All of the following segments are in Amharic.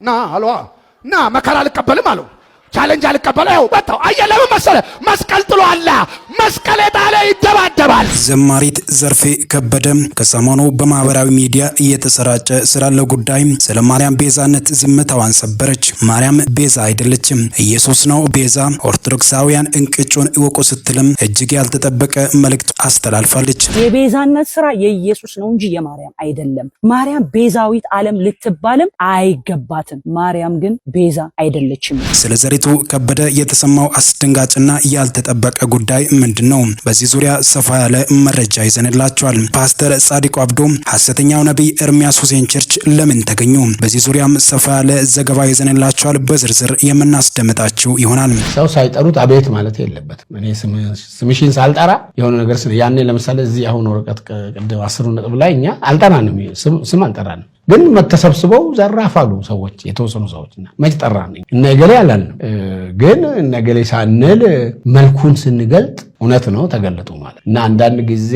ና አልዋ ና መከራ ልቀበልም አለው ቻሌንጅ አልቀበለው ያው በታው አየለም መሰለ መስቀል ጥሎ አለ መስቀል የጣለ ይደባደባል። ዘማሪት ዘርፌ ከበደም ከሰሞኑ በማህበራዊ ሚዲያ እየተሰራጨ ስላለው ጉዳይ ስለ ማርያም ቤዛነት ዝምታዋን ሰበረች። ማርያም ቤዛ አይደለችም፣ ኢየሱስ ነው ቤዛ። ኦርቶዶክሳውያን እንቅጩን እወቁ ስትልም እጅግ ያልተጠበቀ መልእክት አስተላልፋለች። የቤዛነት ስራ የኢየሱስ ነው እንጂ የማርያም አይደለም። ማርያም ቤዛዊት ዓለም ልትባልም አይገባትም። ማርያም ግን ቤዛ አይደለችም። ስለ ዘሪቱ ከበደ የተሰማው አስደንጋጭና ያልተጠበቀ ጉዳይ ምንድነው? በዚህ ዙሪያ ሰፋ ያለ መረጃ ይዘንላችኋል። ፓስተር ጻድቁ አብዶ ሐሰተኛው ነብይ ኤርሚያስ ሁሴን ቸርች ለምን ተገኙ? በዚህ ዙሪያም ሰፋ ያለ ዘገባ ይዘንላችኋል። በዝርዝር የምናስደምጣችሁ ይሆናል። ሰው ሳይጠሩት አቤት ማለት የለበትም። እኔ ስምሽን ሳልጠራ የሆነ ነገር ያኔ ለምሳሌ እዚህ አሁን ወረቀት ቀደም 10 ነጥብ ላይ እኛ አልጠራንም፣ ስም አልጠራንም። ግን መተሰብስበው ዘራፋሉ ሰዎች፣ የተወሰኑ ሰዎችና መች ጠራን እነ ገሌ አላልንም። ግን እነ ገሌ ሳንል መልኩን ስንገልጥ እውነት ነው ተገለጡ ማለት እና አንዳንድ ጊዜ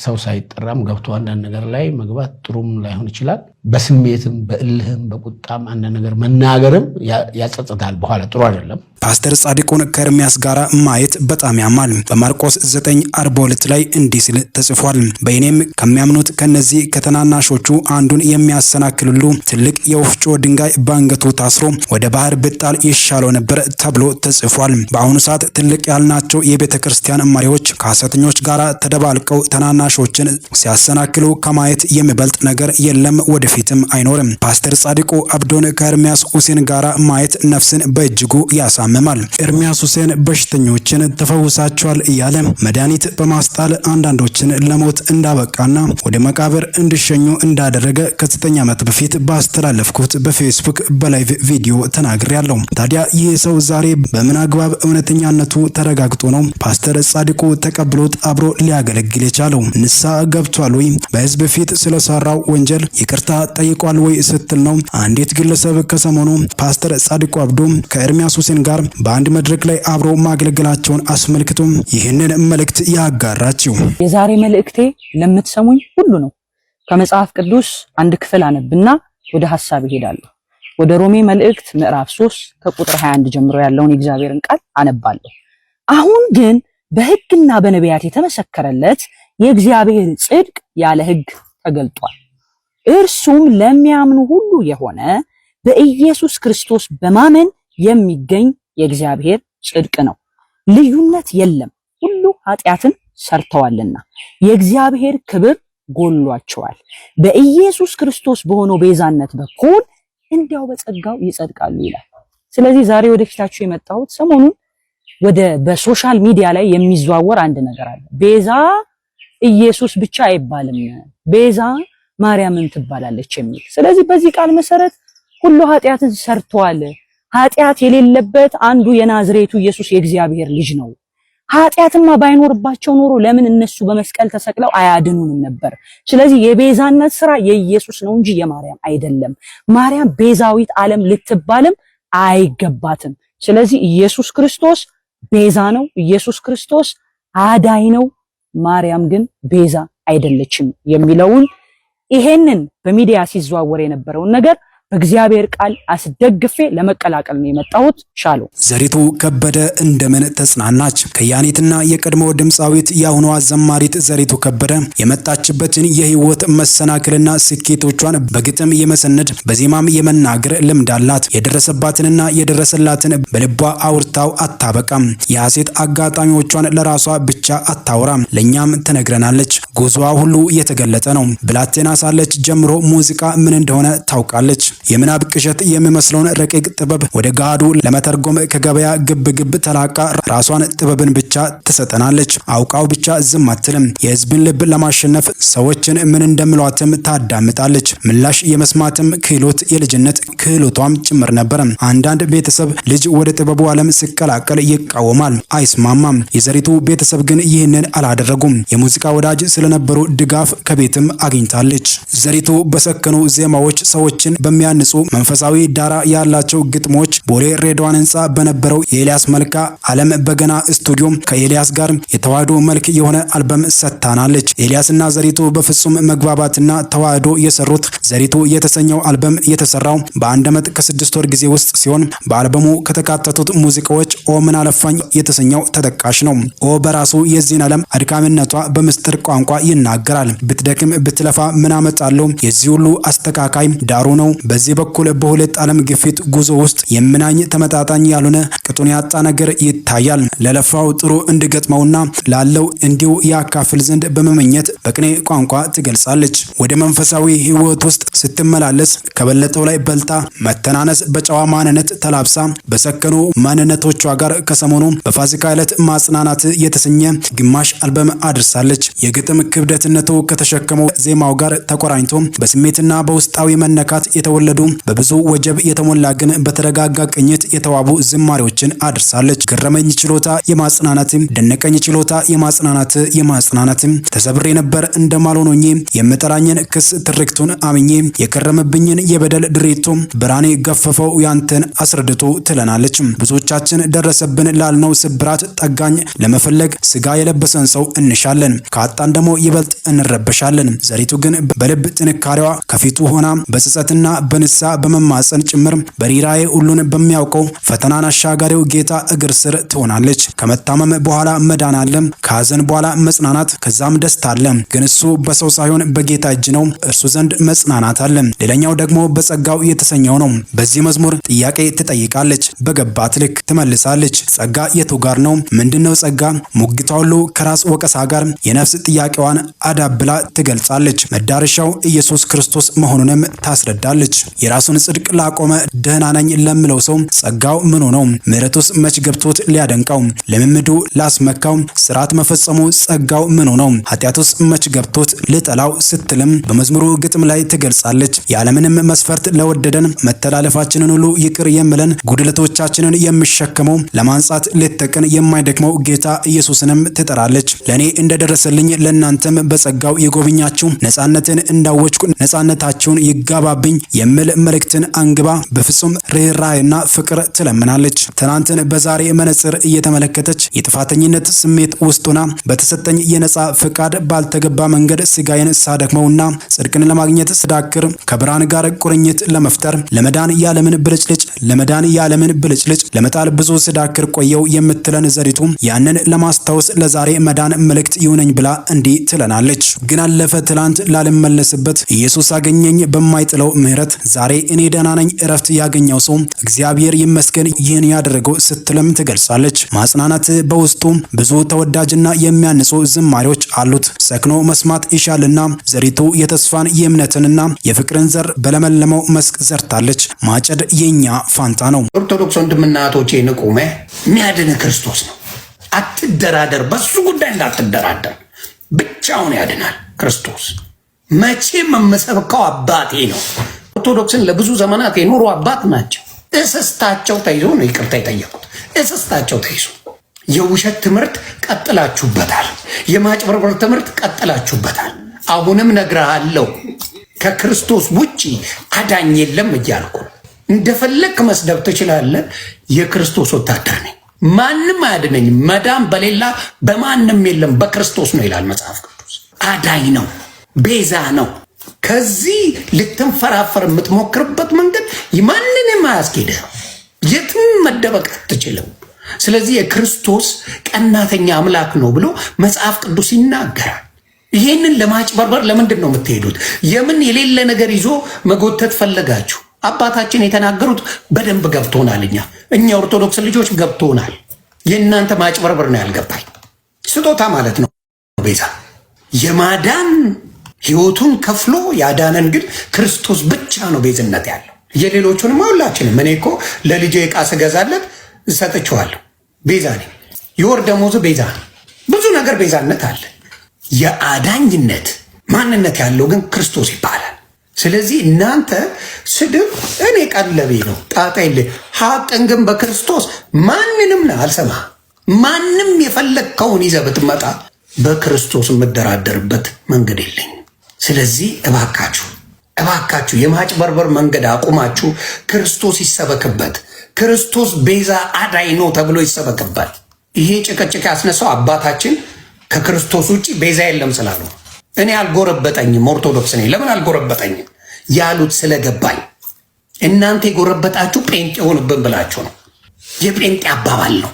ሰው ሳይጠራም ገብቶ አንዳንድ ነገር ላይ መግባት ጥሩም ላይሆን ይችላል። በስሜትም በእልህም በቁጣም አንዳንድ ነገር መናገርም ያጸጽታል፣ በኋላ ጥሩ አይደለም። ፓስተር ጻድቁን ከኤርሚያስ ጋር ማየት በጣም ያማል። በማርቆስ 9:42 ላይ እንዲህ ሲል ተጽፏል፣ በእኔም ከሚያምኑት ከነዚህ ከተናናሾቹ አንዱን የሚያሰናክሉሉ ትልቅ የወፍጮ ድንጋይ ባንገቱ ታስሮ ወደ ባህር ብጣል ይሻለው ነበር ተብሎ ተጽፏል። በአሁኑ ሰዓት ትልቅ ያልናቸው የቤተክርስቲያን መሪዎች ከሐሰተኞች ጋር ተደባልቀው ተናናሾችን ሲያሰናክሉ ከማየት የሚበልጥ ነገር የለም፣ ወደፊትም አይኖርም። ፓስተር ጻድቁ አብዶን ከኤርሚያስ ሁሴን ጋር ማየት ነፍስን በእጅጉ ያሳምማል። ኤርሚያስ ሁሴን በሽተኞችን ተፈውሳቸዋል እያለ መድኃኒት በማስጣል አንዳንዶችን ለሞት እንዳበቃና ወደ መቃብር እንዲሸኙ እንዳደረገ ከ9 ዓመት በፊት ባስተላለፍኩት በፌስቡክ በላይቭ ቪዲዮ ተናግሬያለሁ። ታዲያ ይህ ሰው ዛሬ በምን አግባብ እውነተኛነቱ ተረጋግጦ ነው ፓስተር ጻድቁ ተቀብሎት አብሮ ሊያገለግል የቻለው? ንስሐ ገብቷል ወይ? በህዝብ ፊት ስለሰራው ወንጀል ይቅርታ ጠይቋል ወይ ስትል ነው አንዲት ግለሰብ ከሰሞኑ ፓስተር ጻድቁ አብዶ ከኤርሚያስ ሁሴን ጋር በአንድ መድረክ ላይ አብሮ ማገልገላቸውን አስመልክቶ ይህንን መልእክት ያጋራችው። የዛሬ መልእክቴ ለምትሰሙኝ ሁሉ ነው። ከመጽሐፍ ቅዱስ አንድ ክፍል አነብና ወደ ሐሳብ እሄዳለሁ። ወደ ሮሜ መልእክት ምዕራፍ 3 ከቁጥር 21 ጀምሮ ያለውን የእግዚአብሔርን ቃል አነባለሁ። አሁን ግን በሕግና በነቢያት የተመሰከረለት የእግዚአብሔር ጽድቅ ያለ ሕግ ተገልጧል። እርሱም ለሚያምኑ ሁሉ የሆነ በኢየሱስ ክርስቶስ በማመን የሚገኝ የእግዚአብሔር ጽድቅ ነው። ልዩነት የለም፣ ሁሉ ኃጢአትን ሰርተዋልና የእግዚአብሔር ክብር ጎሏቸዋል። በኢየሱስ ክርስቶስ በሆነው ቤዛነት በኩል እንዲያው በጸጋው ይጸድቃሉ ይላል። ስለዚህ ዛሬ ወደፊታችሁ የመጣሁት ሰሞኑን በሶሻል ሚዲያ ላይ የሚዘዋወር አንድ ነገር አለ። ቤዛ ኢየሱስ ብቻ አይባልም፣ ቤዛ ማርያምን ትባላለች የሚል። ስለዚህ በዚህ ቃል መሰረት ሁሉ ኃጢአትን ሰርተዋል። ኃጢአት የሌለበት አንዱ የናዝሬቱ ኢየሱስ የእግዚአብሔር ልጅ ነው። ኃጢአትማ ባይኖርባቸው ኖሮ ለምን እነሱ በመስቀል ተሰቅለው አያድኑንም ነበር? ስለዚህ የቤዛነት ስራ የኢየሱስ ነው እንጂ የማርያም አይደለም። ማርያም ቤዛዊት ዓለም ልትባልም አይገባትም። ስለዚህ ኢየሱስ ክርስቶስ ቤዛ ነው፣ ኢየሱስ ክርስቶስ አዳኝ ነው። ማርያም ግን ቤዛ አይደለችም የሚለውን ይሄንን በሚዲያ ሲዘዋወር የነበረውን ነገር በእግዚአብሔር ቃል አስደግፌ ለመቀላቀል ነው የመጣሁት። ሻሎ ዘሪቱ ከበደ እንደምን ተጽናናች? ከያኒትና የቀድሞ ድምጻዊት የአሁኗ ዘማሪት ዘሪቱ ከበደ የመጣችበትን የህይወት መሰናክልና ስኬቶቿን በግጥም የመሰነድ በዜማም የመናገር ልምድ አላት። የደረሰባትንና የደረሰላትን በልቧ አውርታው አታበቃም። የሐሴት አጋጣሚዎቿን ለራሷ ብቻ አታወራም፣ ለኛም ትነግረናለች። ጉዞዋ ሁሉ የተገለጠ ነው። ብላቴና ሳለች ጀምሮ ሙዚቃ ምን እንደሆነ ታውቃለች። የምናብ ቅዠት የሚመስለውን ረቂቅ ጥበብ ወደ ጋዱ ለመተርጎም ከገበያ ግብ ተላቃ ራሷን ጥበብን ብቻ ትሰጠናለች። አውቃው ብቻ ዝም አትልም። የህዝብን ልብ ለማሸነፍ ሰዎችን ምን እንደሚሏትም ታዳምጣለች። ምላሽ የመስማትም ክህሎት የልጅነት ክህሎቷም ጭምር ነበር። አንዳንድ ቤተሰብ ልጅ ወደ ጥበቡ ዓለም ሲቀላቀል ይቃወማል፣ አይስማማም። የዘሪቱ ቤተሰብ ግን ይህንን አላደረጉም። የሙዚቃ ወዳጅ ስለነበሩ ድጋፍ ከቤትም አግኝታለች። ዘሪቱ በሰከኑ ዜማዎች ሰዎችን በሚያነቃ የሚያንጹ መንፈሳዊ ዳራ ያላቸው ግጥሞች ቦሌ ሬድዋን ህንፃ በነበረው የኤልያስ መልካ ዓለም በገና ስቱዲዮ ከኤልያስ ጋር የተዋህዶ መልክ የሆነ አልበም ሰጥታናለች። ኤልያስና ዘሪቱ በፍጹም መግባባትና ተዋህዶ የሰሩት ዘሪቱ የተሰኘው አልበም የተሰራው በአንድ ዓመት ከ6 ወር ጊዜ ውስጥ ሲሆን በአልበሙ ከተካተቱት ሙዚቃዎች ኦ ምን አለፋኝ የተሰኘው ተጠቃሽ ነው። ኦ በራሱ የዚህን ዓለም አድካሚነቷ በምስጢር ቋንቋ ይናገራል። ብትደክም ብትለፋ ምን አመጣለሁ የዚህ ሁሉ አስተካካይ ዳሩ ነው። በዚህ በኩል በሁለት ዓለም ግፊት ጉዞ ውስጥ የምናኝ ተመጣጣኝ ያልሆነ ቅጡን ያጣ ነገር ይታያል። ለለፋው ጥሩ እንዲገጥመውና ላለው እንዲሁ ያካፍል ዘንድ በመመኘት በቅኔ ቋንቋ ትገልጻለች። ወደ መንፈሳዊ ህይወት ውስጥ ስትመላለስ ከበለጠው ላይ በልጣ መተናነስ በጨዋ ማንነት ተላብሳ በሰከኑ ማንነቶቿ ጋር ከሰሞኑ በፋሲካ ዕለት ማጽናናት የተሰኘ ግማሽ አልበም አድርሳለች። የግጥም ክብደትነቱ ከተሸከመው ዜማው ጋር ተቆራኝቶ በስሜትና በውስጣዊ መነካት የተወለዱ በብዙ ወጀብ የተሞላ ግን በተረጋጋ ቅኝት የተዋቡ ዝማሬዎችን አድርሳለች። ገረመኝ ችሎታ የማጽናናት፣ ደነቀኝ ችሎታ የማጽናናት ተሰብሬ ነበር እንደማልሆኖኝ የምጠራኝን ክስ ትርክቱን አምኜ የከረመብኝን የበደል ድሬቶ ብርሃኔ ገፈፈው ያንተን አስረድቶ ትለናለች። ብዙዎቻችን ደረሰብን ላልነው ስብራት ጠጋኝ ለመፈለግ ስጋ የለበሰን ሰው እንሻለን፣ ካጣን ደግሞ ይበልጥ እንረበሻለን። ዘሪቱ ግን በልብ ጥንካሬዋ ከፊቱ ሆና በጸጸትና በንሳ በመማፀን ጭምር በሪራዬ ሁሉን በሚያውቀው ፈተናን አሻጋሪው ጌታ እግር ስር ትሆናለች። ከመታመም በኋላ መዳን አለ፣ ከሐዘን በኋላ መጽናናት፣ ከዛም ደስታ አለ። ግን እሱ በሰው ሳይሆን በጌታ እጅ ነው፣ እርሱ ዘንድ መጽናናት አለ። ሌላኛው ደግሞ በጸጋው የተሰኘው ነው። በዚህ መዝሙር ጥያቄ ትጠይቃለች፣ በገባት ልክ ትመልሳለች። ጸጋ የቱ ጋር ነው? ምንድነው ጸጋ? ሙግቷ ሁሉ ከራስ ወቀሳ ጋር የነፍስ ጥያቄዋን አዳብላ ትገልጻለች። መዳረሻው ኢየሱስ ክርስቶስ መሆኑንም ታስረዳለች። የራሱን ጽድቅ ላቆመ ደህና ነኝ ለምለው ሰው ጸጋው ምኑ ነው? ምሕረቱስ መች ገብቶት ሊያደንቀው? ልምምዱ ላስመካው ስርዓት መፈጸሙ ጸጋው ምኑ ነው? ኃጢአቱስ መች ገብቶት ልጠላው ስትልም በመዝሙሩ ግጥም ላይ ትገልጻለች። ያለምንም መስፈርት ለወደደን መተላለፋችንን ሁሉ ይቅር የምለን ጉድለቶቻችንን የሚሸከመው ለማንጻት ሌት ተቀን የማይደክመው ጌታ ኢየሱስንም ትጠራለች። ለኔ እንደደረሰልኝ ለእናንተም በጸጋው የጎብኛችሁ ነጻነትን እንዳወጅኩ ነጻነታችሁን ይጋባብኝ የሚል መልእክትን አንግባ በፍጹም ርኅራኄና ፍቅር ትለምናለች። ትናንትን በዛሬ መነጽር እየተመለከተች የጥፋተኝነት ስሜት ውስጡና በተሰጠኝ የነጻ ፍቃድ ባልተገባ መንገድ ስጋዬን ሳደክመውና ጽድቅን ለማግኘት ስዳክር ከብርሃን ጋር ቁርኝት ለመፍጠር ለመዳን ያለምን ብልጭልጭ ለመጣል ብዙ ስዳክር ቆየው የምትለን ዘሪቱ ያንን ለማስታወስ ለዛሬ መዳን መልእክት ይሁነኝ ብላ እንዲህ ትለናለች። ግን አለፈ ትላንት ላልመለስበት ኢየሱስ አገኘኝ በማይጥለው ምህረት ዛሬ እኔ ደህና ነኝ እረፍት ያገኘው ሰው እግዚአብሔር ይመስገን ይህን ያደረገው ስትለም ትገልጻለች። ማጽናናት በውስጡ ብዙ ተወዳጅና የሚያንጹ ዝማሬዎች አሉት። ሰክኖ መስማት ይሻልና ዘሪቱ የተስፋን የእምነትንና የፍቅርን ዘር በለመለመው መስክ ዘርታለች። ማጨድ የኛ ፋንታ ነው። ኦርቶዶክስ ወንድምና እህቶቼ ንቁመ የሚያድን ክርስቶስ ነው። አትደራደር፣ በሱ ጉዳይ እንዳትደራደር። ብቻውን ያድናል ክርስቶስ። መቼም የምሰብከው አባቴ ነው። ኦርቶዶክስን ለብዙ ዘመናት የኖሩ አባት ናቸው። እስስታቸው ተይዞ ነው ይቅርታ የጠየቁት። እስስታቸው ተይዞ የውሸት ትምህርት ቀጥላችሁበታል። የማጭበርበር ትምህርት ቀጥላችሁበታል። አሁንም ነግረሃለሁ፣ ከክርስቶስ ውጪ አዳኝ የለም እያልኩ እንደፈለክ መስደብ ትችላለህ። የክርስቶስ ወታደር ነኝ። ማንም አያድነኝም። መዳን በሌላ በማንም የለም፣ በክርስቶስ ነው ይላል መጽሐፍ ቅዱስ። አዳኝ ነው፣ ቤዛ ነው። ከዚህ ልትንፈራፈር የምትሞክርበት መንገድ ማንንም አያስኬድህ። የትም መደበቅ አትችልም። ስለዚህ የክርስቶስ ቀናተኛ አምላክ ነው ብሎ መጽሐፍ ቅዱስ ይናገራል። ይህንን ለማጭበርበር ለምንድን ነው የምትሄዱት? የምን የሌለ ነገር ይዞ መጎተት ፈለጋችሁ? አባታችን የተናገሩት በደንብ ገብቶናል። እኛ ኦርቶዶክስ ልጆች ገብቶናል። የእናንተ ማጭበርበር ነው ያልገባኝ። ስጦታ ማለት ነው ቤዛ። የማዳን ህይወቱን ከፍሎ ያዳነን ግን ክርስቶስ ብቻ ነው ቤዝነት ያለው። የሌሎቹንም ሁላችንም። እኔ እኮ ለልጄ ዕቃ ስገዛለት እሰጥችዋለሁ፣ ቤዛ ነኝ። የወር ደመወዙ ቤዛ ነው። ብዙ ነገር ቤዛነት አለ። የአዳኝነት ማንነት ያለው ግን ክርስቶስ ይባላል። ስለዚህ እናንተ ስድብ እኔ ቀለቤ ነው፣ ጣጣ የለ። ሀቅን ግን በክርስቶስ ማንንም ነው አልሰማ። ማንም የፈለግከውን ይዘህ ብትመጣ በክርስቶስ የምደራደርበት መንገድ የለኝም። ስለዚህ እባካችሁ እባካችሁ የማጭበርበር መንገድ አቁማችሁ ክርስቶስ ይሰበክበት። ክርስቶስ ቤዛ አዳኝ ነው ተብሎ ይሰበክበት። ይሄ ጭቅጭቅ ያስነሳው አባታችን ከክርስቶስ ውጪ ቤዛ የለም ስላሉ። እኔ አልጎረበጠኝም፣ ኦርቶዶክስ ነኝ። ለምን አልጎረበጠኝም ያሉት ስለገባኝ። እናንተ የጎረበጣችሁ ጴንጤ ሆንብን ብላችሁ ነው። የጴንጤ አባባል ነው።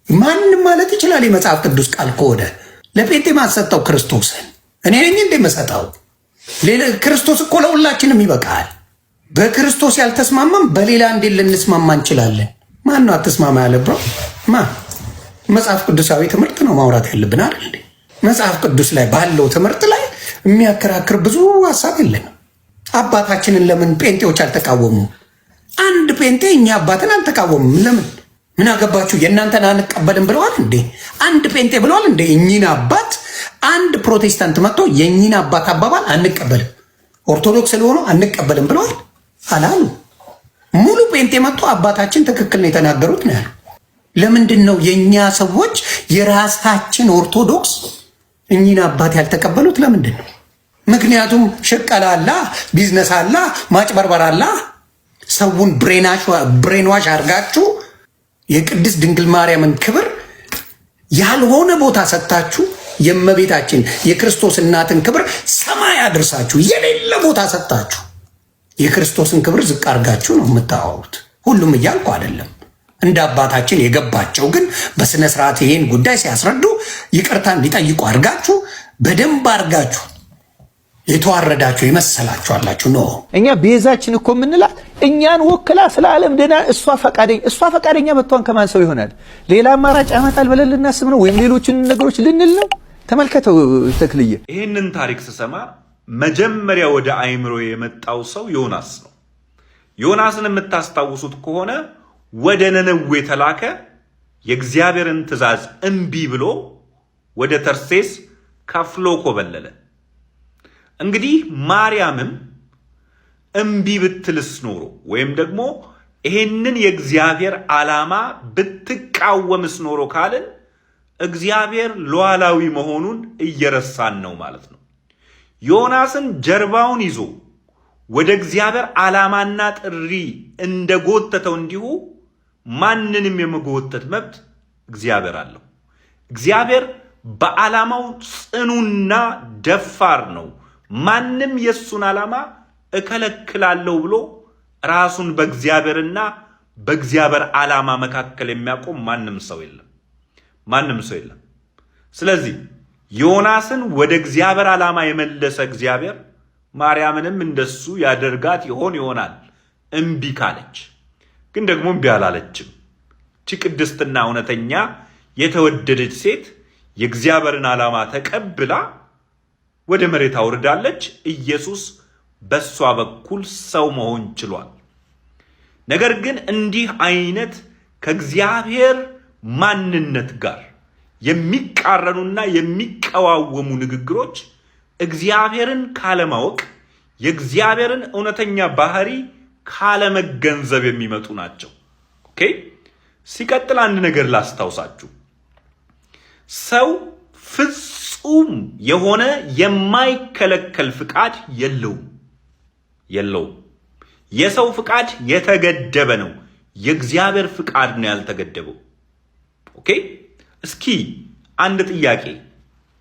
ማንም ማለት ይችላል። የመጽሐፍ ቅዱስ ቃል ከወደ ለጴንጤ ማሰጠው ክርስቶስን እኔ ነኝ እንደመሰጠው። ክርስቶስ እኮ ለሁላችንም ይበቃል። በክርስቶስ ያልተስማማም በሌላ እንዴት ልንስማማ እንችላለን? ማን ነው አትስማማ ያለ? ብሮ መጽሐፍ ቅዱሳዊ ትምህርት ነው ማውራት ያለብን አይደል? መጽሐፍ ቅዱስ ላይ ባለው ትምህርት ላይ የሚያከራክር ብዙ ሀሳብ የለንም። አባታችንን ለምን ጴንጤዎች አልተቃወሙም? አንድ ጴንጤ እኛ አባትን አልተቃወሙም። ለምን? ምን አገባችሁ? የእናንተን አንቀበልም ብለዋል እንዴ? አንድ ጴንጤ ብለዋል እንዴ? እኚህን አባት አንድ ፕሮቴስታንት መጥቶ የእኚህን አባት አባባል አንቀበልም፣ ኦርቶዶክስ ስለሆኑ አንቀበልም ብለዋል አላሉ። ሙሉ ጴንጤ መጥቶ አባታችን ትክክል ነው የተናገሩት ነው ያሉ። ለምንድን ነው የእኛ ሰዎች የራሳችን ኦርቶዶክስ እኚህን አባት ያልተቀበሉት? ለምንድን ነው? ምክንያቱም ሽቀላ አላ፣ ቢዝነስ አላ፣ ማጭበርበር አላ። ሰውን ብሬንዋሽ አድርጋችሁ የቅድስት ድንግል ማርያምን ክብር ያልሆነ ቦታ ሰጥታችሁ የእመቤታችን የክርስቶስ እናትን ክብር ሰማይ አድርሳችሁ የሌለ ቦታ ሰጥታችሁ የክርስቶስን ክብር ዝቅ አድርጋችሁ ነው የምታወሩት። ሁሉም እያልኩ አይደለም። እንደ አባታችን የገባቸው ግን በስነ ስርዓት ይሄን ጉዳይ ሲያስረዱ ይቅርታ እንዲጠይቁ አድርጋችሁ በደንብ አድርጋችሁ የተዋረዳችሁ ይመስላችሁ አላችሁ ነው። እኛ ቤዛችን እኮ የምንላት እኛን ወክላ ስለ ዓለም ደና እሷ ፈቃደኛ መጥቷን ከማን ሰው ይሆናል? ሌላ አማራጭ ያመጣል ብለን ልናስብ ነው ወይም ሌሎችን ነገሮች ልንል ነው? ተመልከተው ተክልዬ። ይህንን ታሪክ ስሰማ መጀመሪያ ወደ አይምሮ የመጣው ሰው ዮናስ ነው። ዮናስን የምታስታውሱት ከሆነ ወደ ነነዌ ተላከ። የእግዚአብሔርን ትእዛዝ እምቢ ብሎ ወደ ተርሴስ ከፍሎ ኮበለለ። እንግዲህ ማርያምም እምቢ ብትልስ ኖሮ ወይም ደግሞ ይሄንን የእግዚአብሔር ዓላማ ብትቃወምስ ኖሮ ካልን እግዚአብሔር ሉዓላዊ መሆኑን እየረሳን ነው ማለት ነው። ዮናስን ጀርባውን ይዞ ወደ እግዚአብሔር ዓላማና ጥሪ እንደጎተተው እንዲሁ ማንንም የመጎተት መብት እግዚአብሔር አለው። እግዚአብሔር በዓላማው ጽኑና ደፋር ነው። ማንም የሱን ዓላማ እከለክላለሁ ብሎ ራሱን በእግዚአብሔርና በእግዚአብሔር ዓላማ መካከል የሚያቆም ማንም ሰው የለም። ስለዚህ ዮናስን ወደ እግዚአብሔር ዓላማ የመለሰ እግዚአብሔር ማርያምንም እንደሱ ያደርጋት ይሆናል እምቢ ካለች። ግን ደግሞ እምቢ አላለችም። እቺ ቅድስትና እውነተኛ የተወደደች ሴት የእግዚአብሔርን ዓላማ ተቀብላ ወደ መሬት አውርዳለች። ኢየሱስ በሷ በኩል ሰው መሆን ችሏል። ነገር ግን እንዲህ አይነት ከእግዚአብሔር ማንነት ጋር የሚቃረኑና የሚቀዋወሙ ንግግሮች እግዚአብሔርን ካለማወቅ የእግዚአብሔርን እውነተኛ ባህሪ ካለመገንዘብ የሚመጡ ናቸው። ኦኬ። ሲቀጥል አንድ ነገር ላስታውሳችሁ። ሰው ፍጹም የሆነ የማይከለከል ፍቃድ የለውም። የሰው ፍቃድ የተገደበ ነው። የእግዚአብሔር ፍቃድ ነው ያልተገደበው። ኦኬ። እስኪ አንድ ጥያቄ፣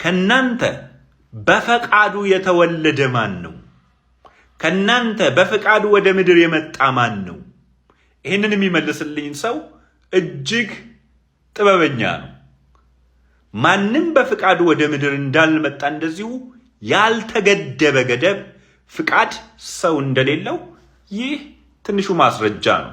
ከናንተ በፈቃዱ የተወለደ ማን ነው? ከናንተ በፈቃዱ ወደ ምድር የመጣ ማን ነው? ይህንን የሚመልስልኝ ሰው እጅግ ጥበበኛ ነው። ማንም በፍቃዱ ወደ ምድር እንዳልመጣ እንደዚሁ ያልተገደበ ገደብ ፍቃድ ሰው እንደሌለው ይህ ትንሹ ማስረጃ ነው።